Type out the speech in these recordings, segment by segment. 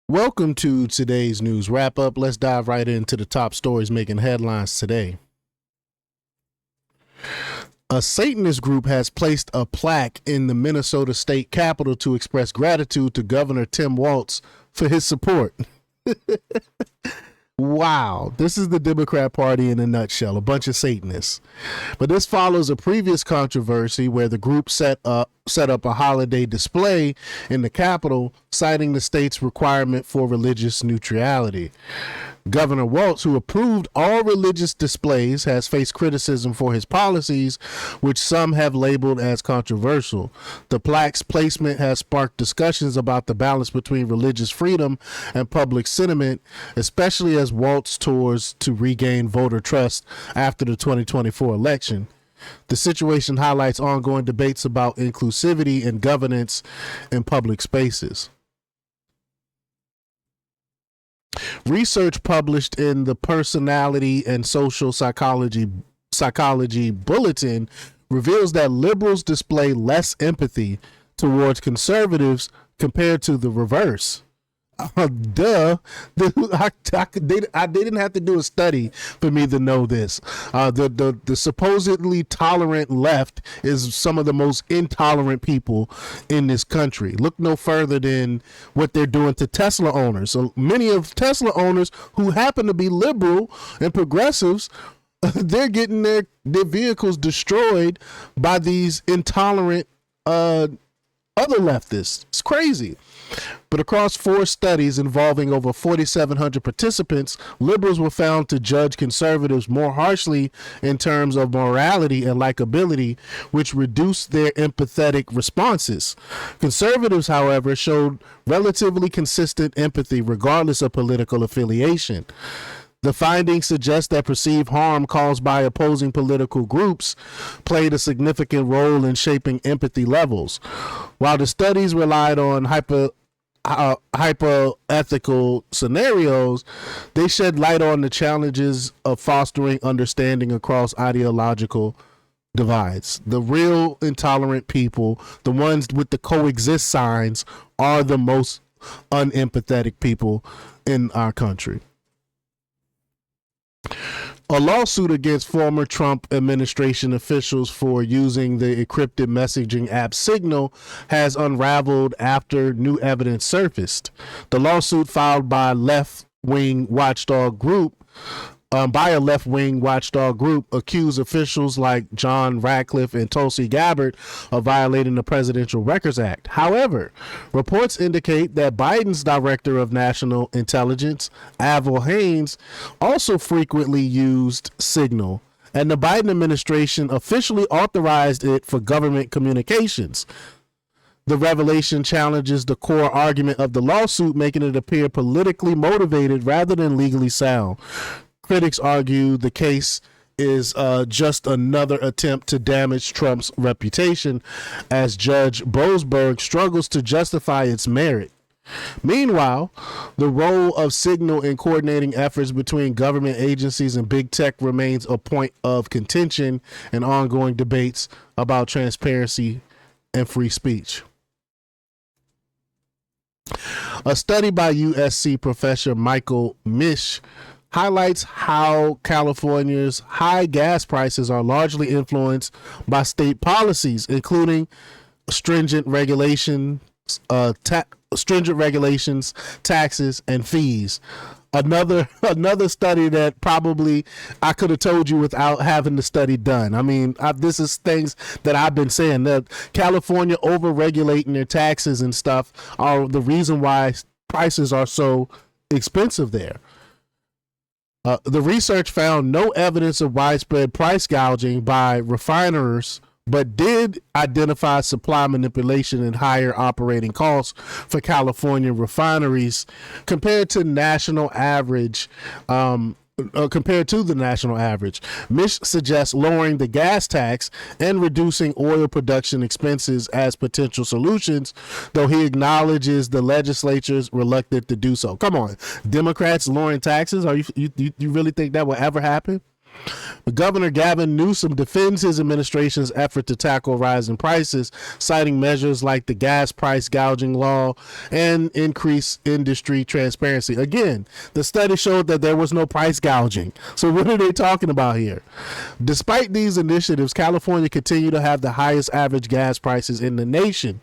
Welcome to today's news wrap up. Let's dive right into the top stories making headlines today. A Satanist group has placed a plaque in the Minnesota state capitol to express gratitude to Governor Tim Walz for his support. Wow, this is the Democrat Party in a nutshell, a bunch of Satanists. But this follows a previous controversy where the group set up a holiday display in the Capitol, citing the state's requirement for religious neutrality. Governor Walz, who approved all religious displays, has faced criticism for his policies, which some have labeled as controversial. The plaque's placement has sparked discussions about the balance between religious freedom and public sentiment, especially as Walz tours to regain voter trust after the 2024 election. The situation highlights ongoing debates about inclusivity and governance in public spaces. Research published in the Personality and Social Psychology Bulletin reveals that liberals display less empathy towards conservatives compared to the reverse. Duh. I didn't have to do a study for me to know this. The supposedly tolerant left is some of the most intolerant people in this country. Look no further than what they're doing to Tesla owners. So many of Tesla owners who happen to be liberal and progressives, they're getting their vehicles destroyed by these intolerant other leftists. It's crazy. But across 4 studies involving over 4,700 participants, liberals were found to judge conservatives more harshly in terms of morality and likability, which reduced their empathetic responses. Conservatives, however, showed relatively consistent empathy regardless of political affiliation. The findings suggest that perceived harm caused by opposing political groups played a significant role in shaping empathy levels. While the studies relied on hypothetical scenarios, they shed light on the challenges of fostering understanding across ideological divides. The real intolerant people, the ones with the coexist signs, are the most unempathetic people in our country. A lawsuit against former Trump administration officials for using the encrypted messaging app Signal has unraveled after new evidence surfaced. The lawsuit filed by a left-wing watchdog group accused officials like John Ratcliffe and Tulsi Gabbard of violating the Presidential Records Act. However, reports indicate that Biden's director of national intelligence, Avril Haines, also frequently used Signal, and the Biden administration officially authorized it for government communications. The revelation challenges the core argument of the lawsuit, making it appear politically motivated rather than legally sound. Critics argue the case is just another attempt to damage Trump's reputation as Judge Boasberg struggles to justify its merit. Meanwhile, the role of Signal in coordinating efforts between government agencies and big tech remains a point of contention and ongoing debates about transparency and free speech. A study by USC professor Michael Misch highlights how California's high gas prices are largely influenced by state policies, including stringent regulations, taxes, and fees. Another study that probably I could have told you without having the study done. I mean, this is things that I've been saying, that California over-regulating their taxes and stuff are the reason why prices are so expensive there. The research found no evidence of widespread price gouging by refiners, but did identify supply manipulation and higher operating costs for California refineries compared to the national average. Misch suggests lowering the gas tax and reducing oil production expenses as potential solutions, though he acknowledges the legislature's reluctant to do so. Come on, Democrats lowering taxes? Are you really think that will ever happen? Governor Gavin Newsom defends his administration's effort to tackle rising prices, citing measures like the gas price gouging law and increased industry transparency. Again, the study showed that there was no price gouging. So what are they talking about here? Despite these initiatives, California continued to have the highest average gas prices in the nation,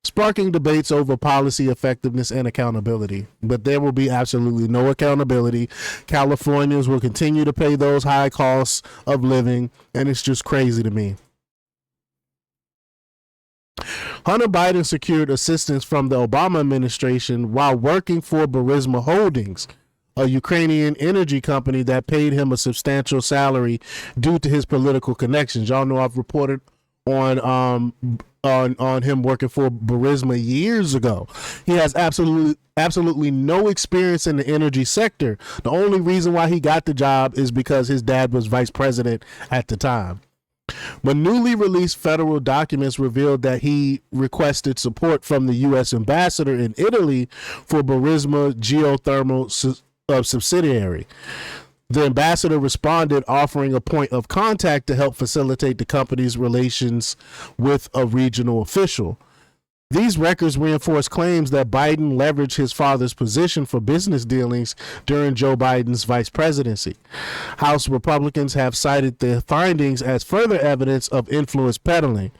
sparking debates over policy effectiveness and accountability. But there will be absolutely no accountability. Californians will continue to pay those high costs of living, and it's just crazy to me. Hunter Biden secured assistance from the Obama administration while working for Burisma Holdings, a Ukrainian energy company that paid him a substantial salary due to his political connections. Y'all know I've reported on him working for Burisma years ago. He has absolutely no experience in the energy sector. The only reason why he got the job is because his dad was vice president at the time. But newly released federal documents revealed that he requested support from the U.S. ambassador in Italy for Burisma geothermal subsidiary. The ambassador responded, offering a point of contact to help facilitate the company's relations with a regional official. These records reinforce claims that Biden leveraged his father's position for business dealings during Joe Biden's vice presidency. House Republicans have cited the findings as further evidence of influence peddling.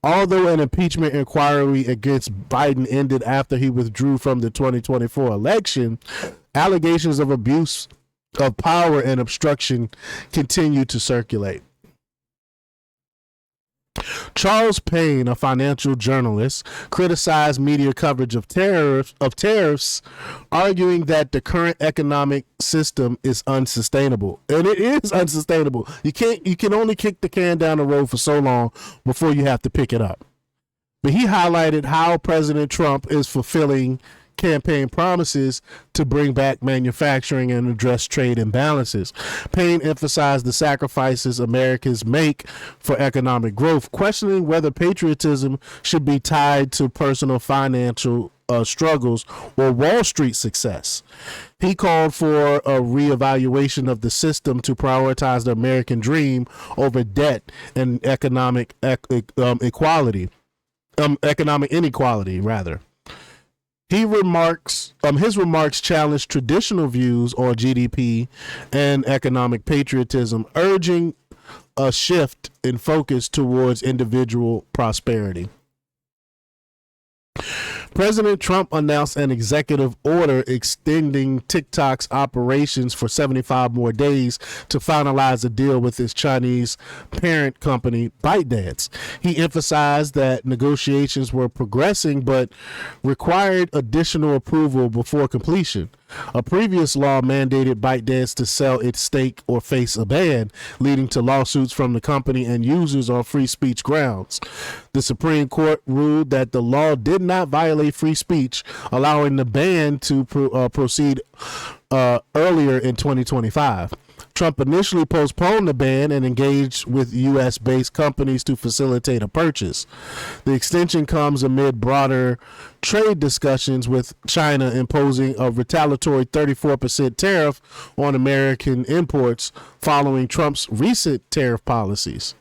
Although an impeachment inquiry against Biden ended after he withdrew from the 2024 election, allegations of abuse of power and obstruction continue to circulate. Charles Payne, a financial journalist, criticized media coverage of tariffs, arguing that the current economic system is unsustainable. And it is unsustainable. You can only kick the can down the road for so long before you have to pick it up. But he highlighted how President Trump is fulfilling campaign promises to bring back manufacturing and address trade imbalances. Payne emphasized the sacrifices Americans make for economic growth, questioning whether patriotism should be tied to personal financial struggles or Wall Street success. He called for a reevaluation of the system to prioritize the American dream over debt and economic inequality, rather. His remarks challenged traditional views on GDP and economic patriotism, urging a shift in focus towards individual prosperity. President Trump announced an executive order extending TikTok's operations for 75 more days to finalize a deal with its Chinese parent company, ByteDance. He emphasized that negotiations were progressing but required additional approval before completion. A previous law mandated ByteDance to sell its stake or face a ban, leading to lawsuits from the company and users on free speech grounds. The Supreme Court ruled that the law did not violate free speech, allowing the ban to proceed earlier in 2025. Trump initially postponed the ban and engaged with U.S.-based companies to facilitate a purchase. The extension comes amid broader trade discussions with China imposing a retaliatory 34% tariff on American imports following Trump's recent tariff policies.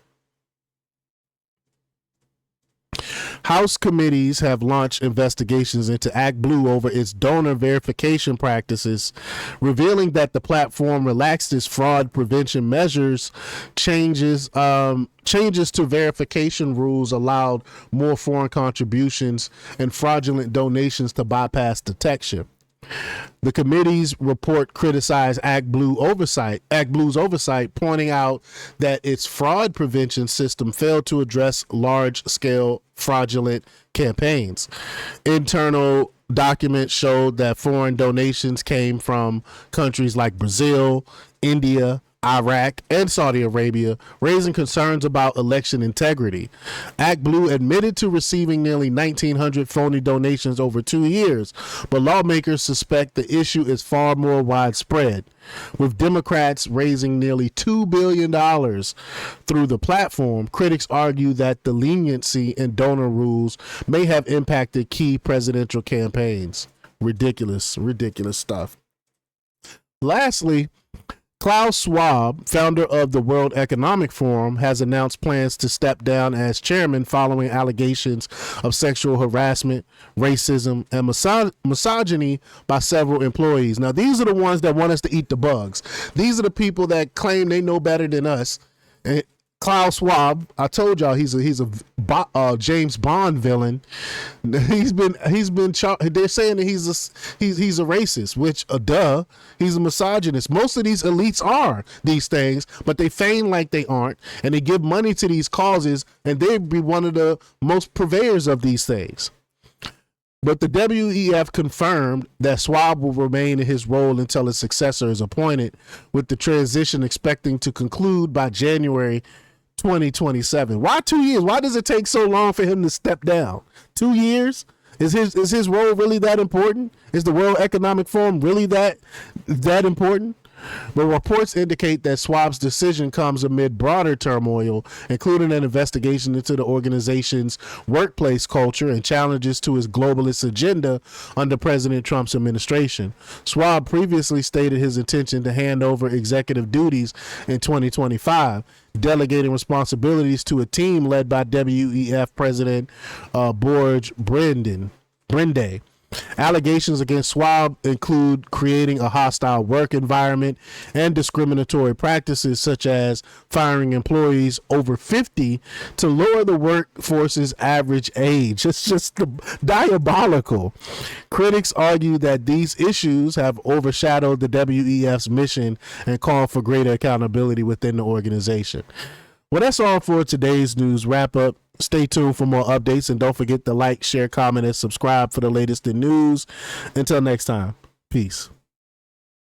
House committees have launched investigations into ActBlue over its donor verification practices, revealing that the platform relaxed its fraud prevention measures. Changes to verification rules allowed more foreign contributions and fraudulent donations to bypass detection. The committee's report criticized ActBlue's oversight, pointing out that its fraud prevention system failed to address large-scale fraudulent campaigns. Internal documents showed that foreign donations came from countries like Brazil, India, Iraq, and Saudi Arabia, raising concerns about election integrity. ActBlue admitted to receiving nearly 1,900 phony donations over 2 years, but lawmakers suspect the issue is far more widespread, with Democrats raising nearly $2 billion through the platform. Critics argue that the leniency in donor rules may have impacted key presidential campaigns. Ridiculous stuff. Lastly, Klaus Schwab, founder of the World Economic Forum, has announced plans to step down as chairman following allegations of sexual harassment, racism, and misogyny by several employees. Now, these are the ones that want us to eat the bugs. These are the people that claim they know better than us. And Klaus Schwab, I told y'all he's a James Bond villain. He's been they're saying that he's a racist, which duh, he's a misogynist. Most of these elites are these things, but they feign like they aren't, and they give money to these causes, and they'd be one of the most purveyors of these things. But the WEF confirmed that Schwab will remain in his role until his successor is appointed, with the transition expecting to conclude by January 2027. Why 2 years? Why does it take so long for him to step down? 2 years? Is his role really that important? Is the World Economic Forum really that important? But reports indicate that Schwab's decision comes amid broader turmoil, including an investigation into the organization's workplace culture and challenges to his globalist agenda under President Trump's administration. Schwab previously stated his intention to hand over executive duties in 2025, delegating responsibilities to a team led by WEF President Borge Brende. Allegations against Schwab include creating a hostile work environment and discriminatory practices such as firing employees over 50 to lower the workforce's average age. It's just diabolical. Critics argue that these issues have overshadowed the WEF's mission and call for greater accountability within the organization. Well, that's all for today's news wrap up. Stay tuned for more updates, and don't forget to like, share, comment, and subscribe for the latest in news. Until next time, peace.